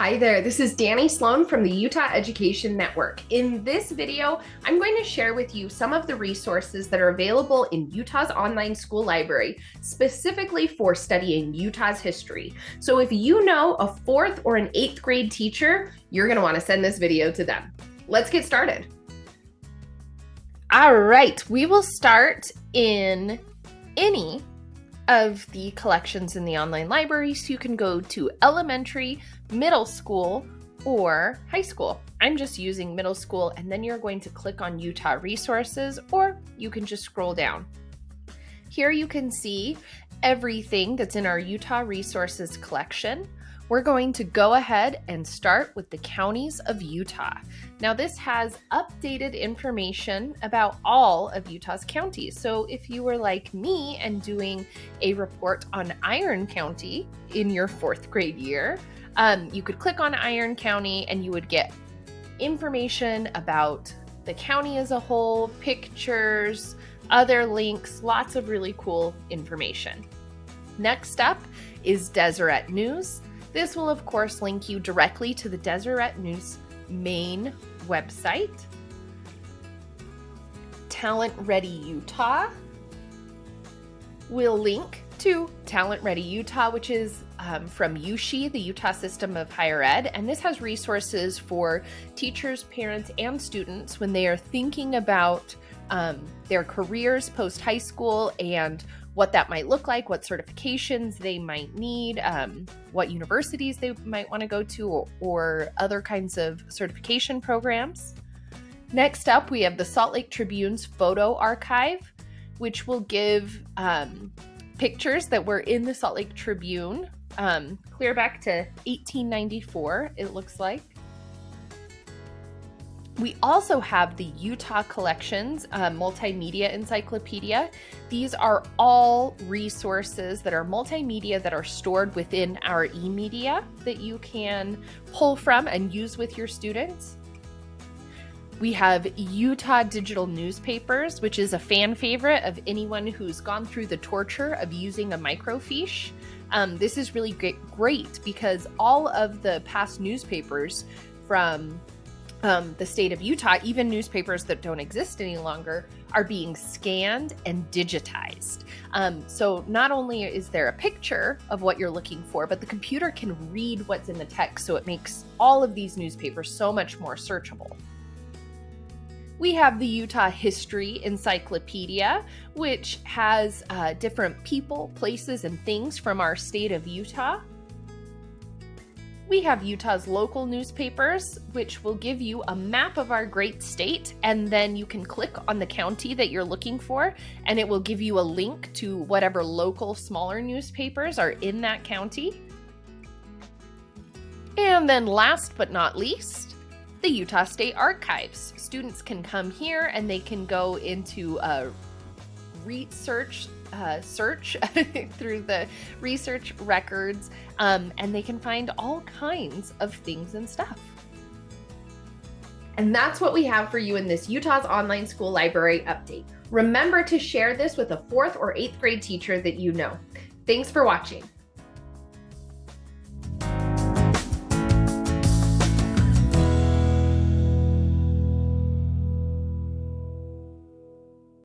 Hi there, this is Dani Sloan from the Utah Education Network. In this video, I'm going to share with you some of the resources that are available in Utah's online school library, specifically for studying Utah's history. So if you know a 4th or an 8th grade teacher, you're going to want to send this video to them. Let's get started. All right, we will start in any of the collections in the online library, so you can go to elementary, middle school, or high school. I'm just using middle school, and then you're going to click on Utah Resources, or you can just scroll down. Here you can see everything that's in our Utah Resources collection. We're going to go ahead and start with the counties of Utah. Now this has updated information about all of Utah's counties. So if you were like me and doing a report on Iron County in your 4th grade year, you could click on Iron County and you would get information about the county as a whole, pictures, other links, lots of really cool information. Next up is Deseret News. This will, of course, link you directly to the Deseret News main website. Talent Ready Utah will link to Talent Ready Utah, which is from USHE, the Utah System of Higher Ed, and this has resources for teachers, parents, and students when they are thinking about their careers post-high school and what that might look like, what certifications they might need, what universities they might want to go to, or other kinds of certification programs. Next up, we have the Salt Lake Tribune's photo archive, which will give pictures that were in the Salt Lake Tribune, clear back to 1894, it looks like. We also have the Utah Collections Multimedia Encyclopedia. These are all resources that are multimedia that are stored within our e-media that you can pull from and use with your students. We have Utah Digital Newspapers, which is a fan favorite of anyone who's gone through the torture of using a microfiche. This is really great because all of the past newspapers from the state of Utah, even newspapers that don't exist any longer, are being scanned and digitized. So not only is there a picture of what you're looking for, but the computer can read what's in the text, so it makes all of these newspapers so much more searchable. We have the Utah History Encyclopedia, which has different people, places, and things from our state of Utah. We have Utah's local newspapers, which will give you a map of our great state, and then you can click on the county that you're looking for, and it will give you a link to whatever local smaller newspapers are in that county. And then last but not least, the Utah State Archives. Students can come here and they can go into a search through the research records, and they can find all kinds of things and stuff. And that's what we have for you in this Utah's Online School Library update. Remember to share this with a 4th or 8th grade teacher that you know. Thanks for watching.